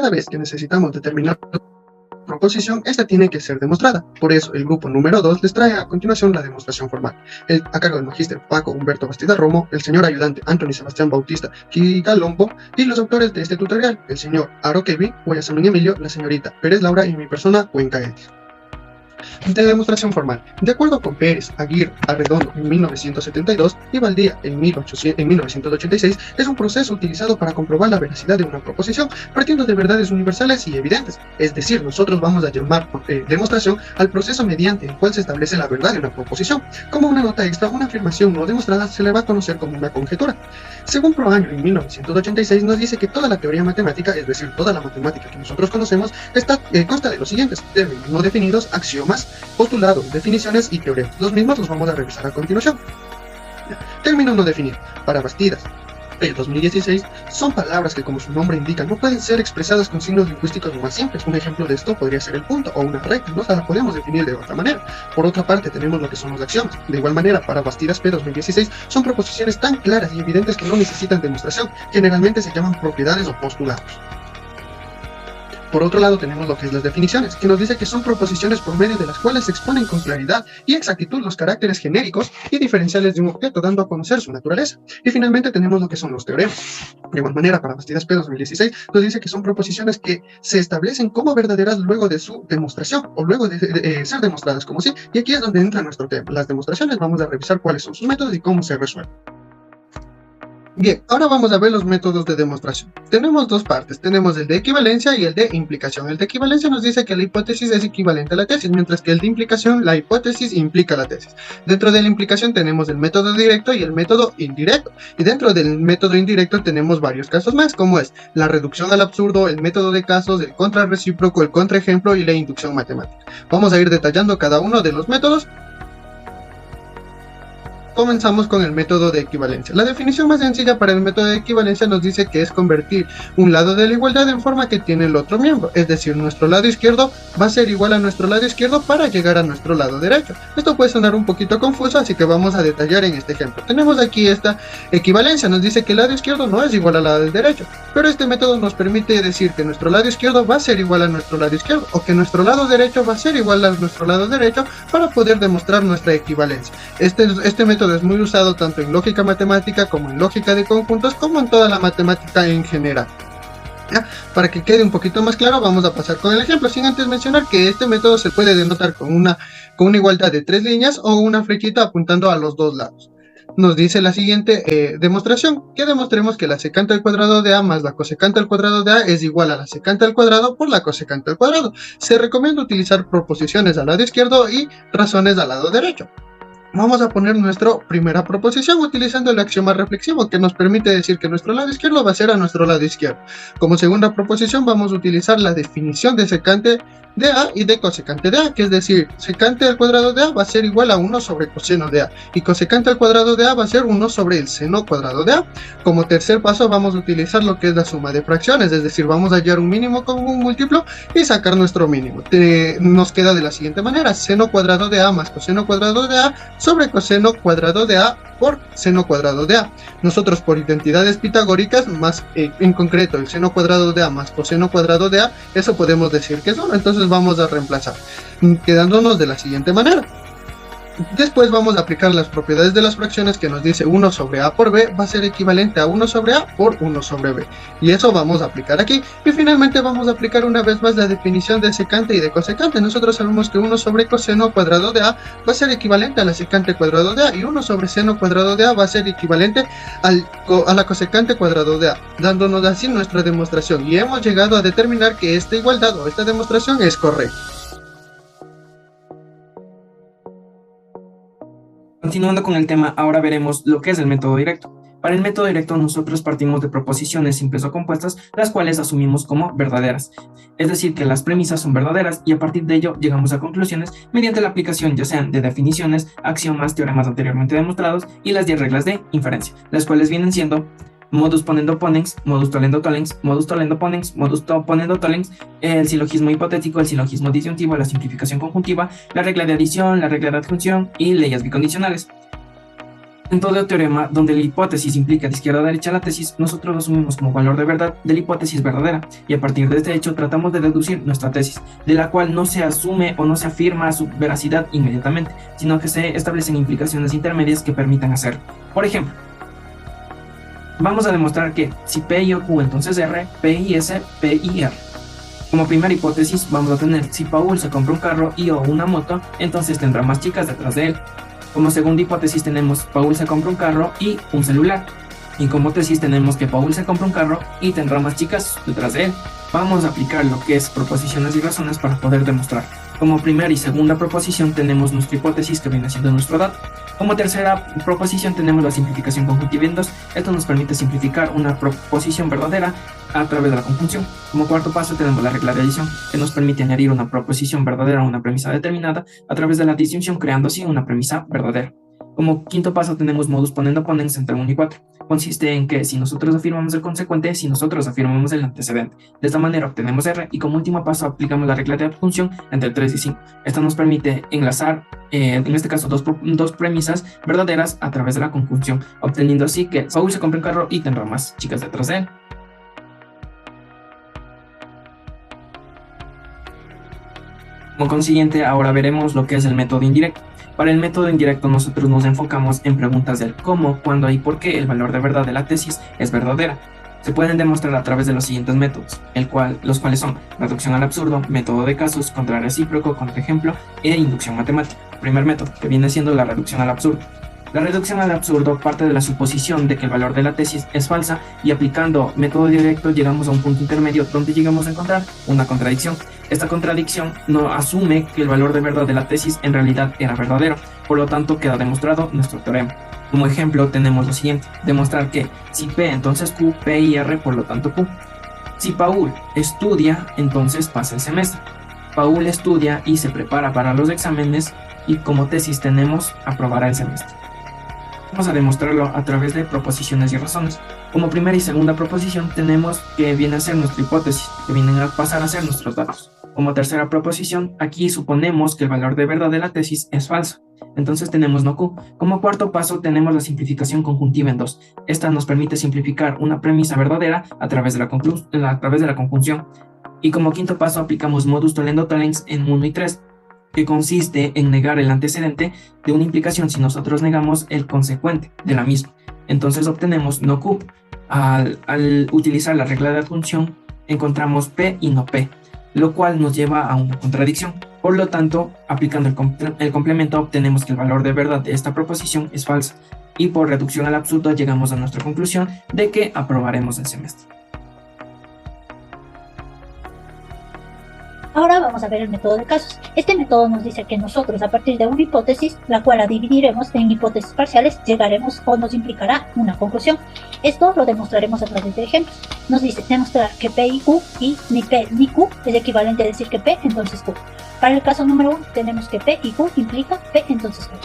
cada vez que necesitamos determinar proposición, esta tiene que ser demostrada. Por eso, el grupo número 2 les trae a continuación la demostración formal, a cargo del magíster Paco Humberto Bastida Romo, el señor ayudante Anthony Sebastián Bautista Quigalombo y los autores de este tutorial, el señor Aro Kevi, Guayasamín Emilio, la señorita Pérez Laura y mi persona, Cuenca Edis. De demostración formal. De acuerdo con Pérez, Aguirre, Arredondo en 1972 y Valdía en 1986, es un proceso utilizado para comprobar la veracidad de una proposición, partiendo de verdades universales y evidentes. Es decir, nosotros vamos a llamar demostración al proceso mediante el cual se establece la verdad de una proposición. Como una nota extra, una afirmación no demostrada se le va a conocer como una conjetura. Según Proaño en 1986 nos dice que toda la teoría matemática, es decir, toda la matemática que nosotros conocemos, consta de los siguientes términos no definidos, axiomas, postulados, definiciones y teoremas. Los mismos los vamos a revisar a continuación. Términos no definidos. Para Bastidas, el 2016, son palabras que, como su nombre indica, no pueden ser expresadas con signos lingüísticos más simples. Un ejemplo de esto podría ser el punto o una recta, no la podemos definir de otra manera. Por otra parte, tenemos lo que son los axiomas. De igual manera, para Bastidas P 2016, son proposiciones tan claras y evidentes que no necesitan demostración. Generalmente se llaman propiedades o postulados. Por otro lado, tenemos lo que es las definiciones, que nos dice que son proposiciones por medio de las cuales se exponen con claridad y exactitud los caracteres genéricos y diferenciales de un objeto, dando a conocer su naturaleza. Y finalmente tenemos lo que son los teoremas. De igual manera, para Bastidas P 2016, nos dice que son proposiciones que se establecen como verdaderas luego de su demostración, o luego de ser demostradas como sí, y aquí es donde entra nuestro tema. Las demostraciones, vamos a revisar cuáles son sus métodos y cómo se resuelven. Bien, ahora vamos a ver los métodos de demostración. Tenemos dos partes, tenemos el de equivalencia y el de implicación. El de equivalencia nos dice que la hipótesis es equivalente a la tesis, mientras que el de implicación, la hipótesis implica la tesis. Dentro de la implicación tenemos el método directo y el método indirecto. Y dentro del método indirecto tenemos varios casos más, como es la reducción al absurdo, el método de casos, el contrarrecíproco, el contraejemplo y la inducción matemática. Vamos a ir detallando cada uno de los métodos. Comenzamos con el método de equivalencia. La definición más sencilla para el método de equivalencia nos dice que es convertir un lado de la igualdad en forma que tiene el otro miembro, es decir, nuestro lado izquierdo va a ser igual a nuestro lado izquierdo para llegar a nuestro lado derecho. Esto puede sonar un poquito confuso, así que vamos a detallar en este ejemplo. Tenemos aquí esta equivalencia, nos dice que el lado izquierdo no es igual al lado del derecho, pero este método nos permite decir que nuestro lado izquierdo va a ser igual a nuestro lado izquierdo, o que nuestro lado derecho va a ser igual a nuestro lado derecho para poder demostrar nuestra equivalencia. Este método es muy usado tanto en lógica matemática como en lógica de conjuntos, como en toda la matemática en general. ¿Ya? Para que quede un poquito más claro, vamos a pasar con el ejemplo, sin antes mencionar que este método se puede denotar con una igualdad de 3 líneas o una flechita apuntando a los dos lados. Nos dice la siguiente demostración, que demostremos que la secante al cuadrado de A más la cosecante al cuadrado de A es igual a la secante al cuadrado por la cosecante al cuadrado. Se recomienda utilizar proposiciones al lado izquierdo y razones al lado derecho. Vamos a poner nuestra primera proposición utilizando el axioma reflexivo, que nos permite decir que nuestro lado izquierdo va a ser a nuestro lado izquierdo. Como segunda proposición vamos a utilizar la definición de secante de A y de cosecante de A, que es decir, secante al cuadrado de A va a ser igual a 1 sobre coseno de A, y cosecante al cuadrado de A va a ser 1 sobre el seno cuadrado de A. Como tercer paso vamos a utilizar lo que es la suma de fracciones, es decir, vamos a hallar un mínimo con un múltiplo y sacar nuestro mínimo. Nos queda de la siguiente manera, seno cuadrado de A más coseno cuadrado de A sobre coseno cuadrado de A por seno cuadrado de A. Nosotros por identidades pitagóricas, más en concreto el seno cuadrado de A más coseno cuadrado de A, eso podemos decir que es 1, entonces vamos a reemplazar, quedándonos de la siguiente manera. Después vamos a aplicar las propiedades de las fracciones, que nos dice 1 sobre A por B va a ser equivalente a 1 sobre A por 1 sobre B. Y eso vamos a aplicar aquí. Y finalmente vamos a aplicar una vez más la definición de secante y de cosecante. Nosotros sabemos que 1 sobre coseno cuadrado de A va a ser equivalente a la secante cuadrado de A. Y 1 sobre seno cuadrado de A va a ser equivalente a la cosecante cuadrado de A. Dándonos así nuestra demostración. Y hemos llegado a determinar que esta igualdad o esta demostración es correcta. Continuando con el tema, ahora veremos lo que es el método directo. Para el método directo nosotros partimos de proposiciones simples o compuestas, las cuales asumimos como verdaderas. Es decir, que las premisas son verdaderas y a partir de ello llegamos a conclusiones mediante la aplicación ya sean de definiciones, axiomas, teoremas anteriormente demostrados y las 10 reglas de inferencia, las cuales vienen siendo modus ponendo ponens, modus tollendo tollens, modus tollendo ponens, modus ponendo tollens, el silogismo hipotético, el silogismo disyuntivo, la simplificación conjuntiva, la regla de adición, la regla de adjunción y leyes bicondicionales. En todo teorema donde la hipótesis implica de izquierda a derecha la tesis, nosotros lo asumimos como valor de verdad de la hipótesis verdadera, y a partir de este hecho tratamos de deducir nuestra tesis, de la cual no se asume o no se afirma su veracidad inmediatamente, sino que se establecen implicaciones intermedias que permitan hacerlo. Por ejemplo, vamos a demostrar que si P y Q, entonces R, P y S, P y R. Como primera hipótesis vamos a tener si Paul se compra un carro y o una moto, entonces tendrá más chicas detrás de él. Como segunda hipótesis tenemos Paul se compra un carro y un celular. Y como tesis tenemos que Paul se compra un carro y tendrá más chicas detrás de él. Vamos a aplicar lo que es proposiciones y razones para poder demostrar. Como primera y segunda proposición tenemos nuestra hipótesis que viene siendo nuestro dato. Como tercera proposición tenemos la simplificación conjuntiva en dos. Esto nos permite simplificar una proposición verdadera a través de la conjunción. Como cuarto paso tenemos la regla de adición, que nos permite añadir una proposición verdadera a una premisa determinada a través de la disyunción, creando así una premisa verdadera. Como quinto paso tenemos modus ponendo ponens entre 1 y 4. Consiste en que si nosotros afirmamos el consecuente, si nosotros afirmamos el antecedente. De esta manera obtenemos R, y como último paso aplicamos la regla de adjunción entre 3 y 5. Esto nos permite enlazar, en este caso, dos premisas verdaderas a través de la conjunción, obteniendo así que Saúl se compra un carro y tendrá más chicas detrás de él. Como consiguiente, ahora veremos lo que es el método indirecto. Para el método indirecto nosotros nos enfocamos en preguntas del cómo, cuándo y por qué el valor de verdad de la tesis es verdadera. Se pueden demostrar a través de los siguientes métodos, los cuales son reducción al absurdo, método de casos, contrarrecíproco, contraejemplo e inducción matemática. Primer método, que viene siendo la reducción al absurdo. La reducción al absurdo parte de la suposición de que el valor de la tesis es falsa, y aplicando método directo llegamos a un punto intermedio donde llegamos a encontrar una contradicción. Esta contradicción no asume que el valor de verdad de la tesis en realidad era verdadero, por lo tanto queda demostrado nuestro teorema. Como ejemplo tenemos lo siguiente: demostrar que si P entonces Q, P y R por lo tanto Q. Si Paul estudia, entonces pasa el semestre. Paul estudia y se prepara para los exámenes, y como tesis tenemos aprobará el semestre. Vamos a demostrarlo a través de proposiciones y razones. Como primera y segunda proposición tenemos que viene a ser nuestra hipótesis, que vienen a pasar a ser nuestros datos. Como tercera proposición, aquí suponemos que el valor de verdad de la tesis es falso, entonces tenemos no Q. Como cuarto paso tenemos la simplificación conjuntiva en 2. Esta nos permite simplificar una premisa verdadera a través de la conjunción. Y como quinto paso aplicamos modus tollendo tollens en 1 y 3. Que consiste en negar el antecedente de una implicación si nosotros negamos el consecuente de la misma. Entonces obtenemos no Q. Al utilizar la regla de adjunción encontramos P y no P, lo cual nos lleva a una contradicción. Por lo tanto, aplicando el complemento obtenemos que el valor de verdad de esta proposición es falsa, y por reducción al absurdo llegamos a nuestra conclusión de que aprobaremos el semestre. Ahora vamos a ver el método de casos. Este método nos dice que nosotros, a partir de una hipótesis, la cual la dividiremos en hipótesis parciales, llegaremos o nos implicará una conclusión. Esto lo demostraremos a través de ejemplos. Nos dice demostrar que P y Q, y ni P ni Q es equivalente a decir que P, entonces Q. Para el caso número 1, tenemos que P y Q implica P, entonces Q.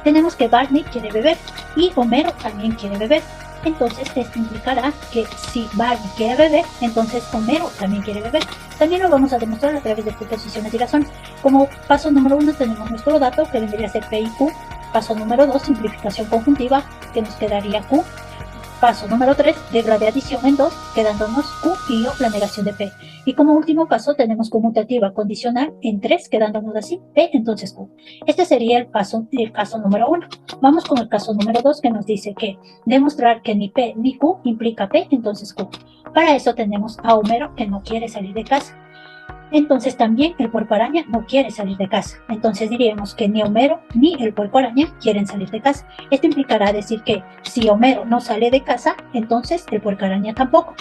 Tenemos que Barney quiere beber y Homero también quiere beber. Entonces esto implicará que si Barney quiere beber, entonces Homero también quiere beber. También lo vamos a demostrar a través de proposiciones y razones. Como paso número 1 tenemos nuestro dato, que vendría a ser P y Q. Paso número 2, simplificación conjuntiva, que nos quedaría Q. Paso número 3, regla de adición en 2, quedándonos Q y la negación de P. Y como último paso tenemos conmutativa condicional en 3, quedándonos así P, entonces Q. Este sería el caso número 1. Vamos con el caso número 2, que nos dice que demostrar que ni P ni Q implica P, entonces Q. Para eso tenemos a Homero, que no quiere salir de casa. Entonces también el puerco araña no quiere salir de casa. Entonces diríamos que ni Homero ni el puerco araña quieren salir de casa. Esto implicará decir que si Homero no sale de casa, entonces el puerco araña tampoco.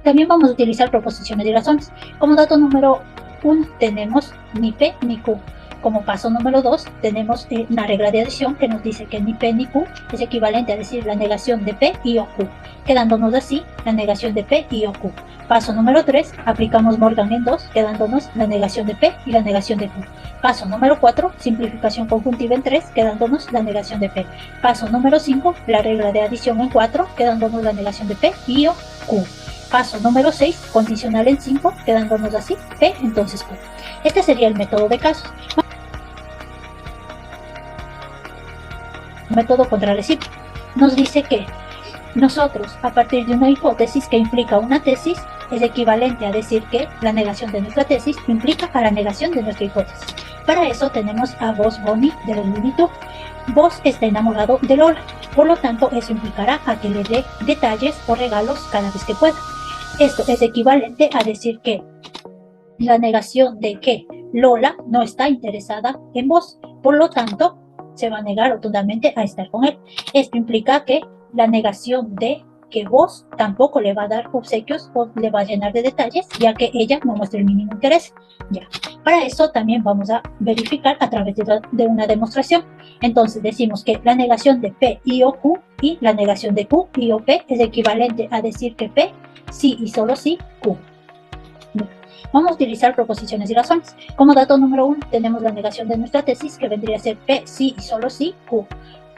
También vamos a utilizar proposiciones y razones. Como dato número 1 tenemos ni P ni Q. Como paso número 2 tenemos una regla de adición que nos dice que ni P ni Q es equivalente a decir la negación de P y o Q, quedándonos así la negación de P y o Q. Paso número 3, aplicamos Morgan en 2, quedándonos la negación de P y la negación de Q. Paso número 4, simplificación conjuntiva en 3, quedándonos la negación de P. Paso número 5, la regla de adición en 4, quedándonos la negación de P y o Q. Paso número 6, condicional en 5, quedándonos así P, entonces Q. Este sería el método de casos. método contrarrecíproco. Nos dice que nosotros, a partir de una hipótesis que implica una tesis, es equivalente a decir que la negación de nuestra tesis implica a la negación de nuestra hipótesis. Para eso tenemos a Boss Bunny de los Looney Tunes. Boss está enamorado de Lola, por lo tanto eso implicará a que le dé detalles o regalos cada vez que pueda. Esto es equivalente a decir que la negación de que Lola no está interesada en Boss, por lo tanto se va a negar rotundamente a estar con él. Esto implica que la negación de que Boss tampoco le va a dar obsequios o le va a llenar de detalles, ya que ella no muestra el mínimo interés. Ya. Para eso también vamos a verificar a través de una demostración. Entonces decimos que la negación de P y o Q y la negación de Q y o P es equivalente a decir que P sí y solo sí Q. Vamos a utilizar proposiciones y razones. Como dato número 1 tenemos la negación de nuestra tesis, que vendría a ser P sí y solo sí Q.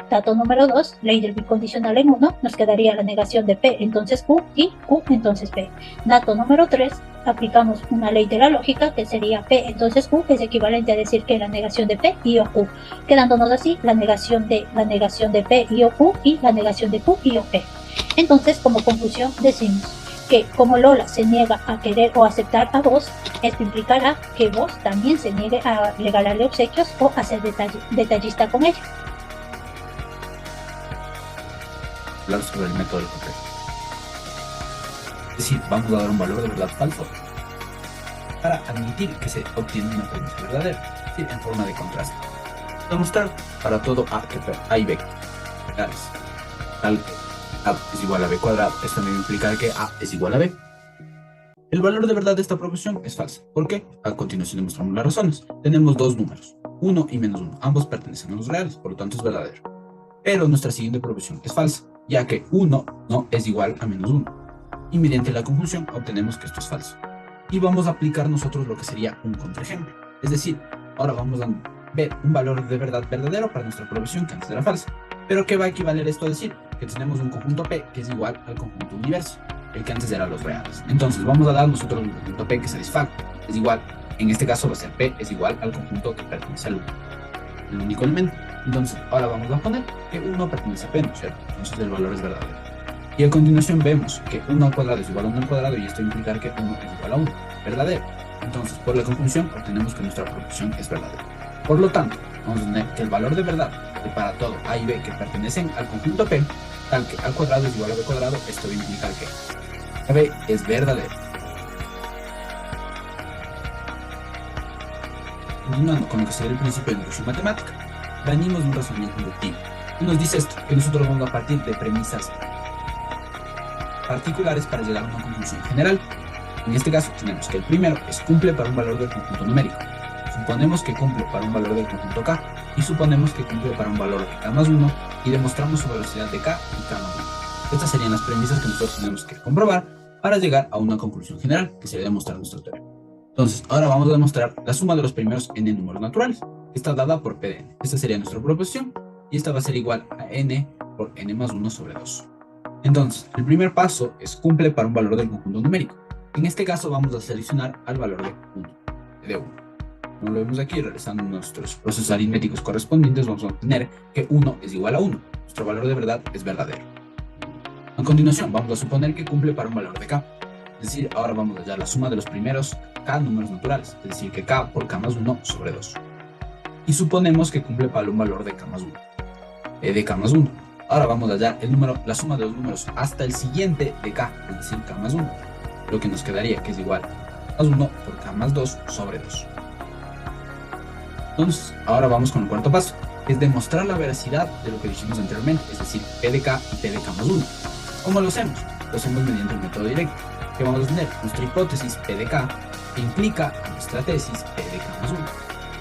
Dato número 2, ley del bicondicional en 1, nos quedaría la negación de P entonces Q y Q entonces P. Dato número 3, aplicamos una ley de la lógica que sería P entonces Q, es equivalente a decir que la negación de P y o Q, quedándonos así la negación de P y o Q y la negación de Q y o P. Entonces, como conclusión decimos que como Lola se niega a querer o aceptar a Boss, esto implicará que Boss también se niegue a regalarle obsequios o a ser detallista con ella. Hablar sobre el método del concreto. Es decir, vamos a dar un valor de verdad falso para admitir que se obtiene una premisa verdadera, es decir, en forma de contraste. Demostrar para todo A y B reales, tal que A es igual a B cuadrado, esto también implica que A es igual a B. El valor de verdad de esta proposición es falsa. ¿Por qué? A continuación demostramos las razones. Tenemos dos números, 1 y menos 1, ambos pertenecen a los reales, por lo tanto es verdadero. Pero nuestra siguiente proposición es falsa, ya que 1 no es igual a menos 1. Y mediante la conjunción obtenemos que esto es falso. Y vamos a aplicar nosotros lo que sería un contraejemplo. Es decir, ahora vamos a ver un valor de verdad verdadero para nuestra proposición que antes era falsa. Pero ¿qué va a equivaler esto a decir? Que tenemos un conjunto P que es igual al conjunto universo, el que antes era los reales. Entonces vamos a dar nosotros un conjunto P que satisfaga. Es igual, en este caso va a ser P es igual al conjunto que pertenece al el único elemento. Entonces ahora vamos a poner que 1 pertenece a P, ¿no es cierto? Entonces el valor es verdadero. Y a continuación vemos que 1 al cuadrado es igual a 1 al cuadrado y esto implica que 1 es igual a 1, verdadero. Entonces por la conjunción obtenemos que nuestra proposición es verdadera. Por lo tanto, vamos a tener que el valor de verdad de para todo A y B que pertenecen al conjunto P, tal que A cuadrado es igual a B cuadrado, esto va a implicar que B es verdadero. Continuando con lo que sería el principio de inducción matemática, venimos de un razonamiento inductivo. Y nos dice esto, que nosotros vamos a partir de premisas particulares para llegar a una conclusión general. En este caso tenemos que el primero es cumple para un valor del conjunto numérico. Suponemos que cumple para un valor del conjunto K y suponemos que cumple para un valor de K más 1 y demostramos su velocidad de K y K más 1. Estas serían las premisas que nosotros tenemos que comprobar para llegar a una conclusión general, que sería demostrar nuestro teorema. Entonces, ahora vamos a demostrar la suma de los primeros n números naturales, que está dada por P de n. Esta sería nuestra proposición, y esta va a ser igual a n por n más 1 sobre 2. Entonces, el primer paso es cumple para un valor del conjunto numérico. En este caso vamos a seleccionar al valor del conjunto de 1. Como lo vemos aquí, realizando nuestros procesos aritméticos correspondientes, vamos a obtener que 1 es igual a 1. Nuestro valor de verdad es verdadero. A continuación, vamos a suponer que cumple para un valor de k. Es decir, ahora vamos a hallar la suma de los primeros k números naturales, es decir, que k por k más 1 sobre 2. Y suponemos que cumple para un valor de k más 1, de k más 1. Ahora vamos a hallar la suma de los números hasta el siguiente de k, es decir, k más 1, lo que nos quedaría que es igual a más 1 por k más 2 sobre 2. Entonces, ahora vamos con el cuarto paso, que es demostrar la veracidad de lo que dijimos anteriormente, es decir, p de k y p de k más 1. ¿Cómo lo hacemos? Lo hacemos mediante el método directo, que vamos a tener nuestra hipótesis p de k, que implica a nuestra tesis p de k más 1.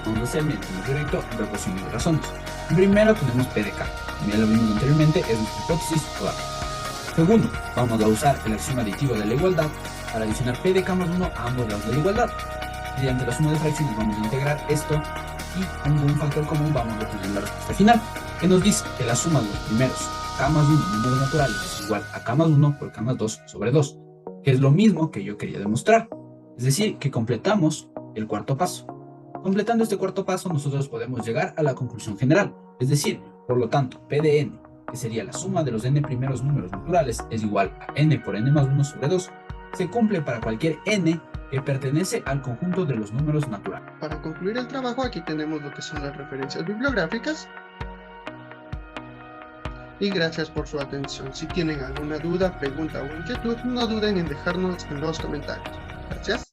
Vamos a hacer mediante el método directo en proporción de razones. Primero tenemos p de k, como ya lo vimos anteriormente, es nuestra hipótesis toda. Segundo, vamos a usar el axioma aditivo de la igualdad para adicionar p de k más 1 a ambos lados de la igualdad. Mediante la suma de fracciones vamos a integrar esto y con un factor común vamos a obtener la respuesta final, que nos dice que la suma de los primeros k más 1 números naturales es igual a k más 1 por k más 2 sobre 2, que es lo mismo que yo quería demostrar. Es decir, que completamos el cuarto paso. Completando este cuarto paso, nosotros podemos llegar a la conclusión general. Es decir, Por lo tanto, P de n, que sería la suma de los n primeros números naturales, es igual a n por n más 1 sobre 2, se cumple para cualquier n que pertenece al conjunto de los números naturales. Para concluir el trabajo, aquí tenemos lo que son las referencias bibliográficas. Y gracias por su atención. Si tienen alguna duda, pregunta o inquietud, no duden en dejarnos en los comentarios. Gracias.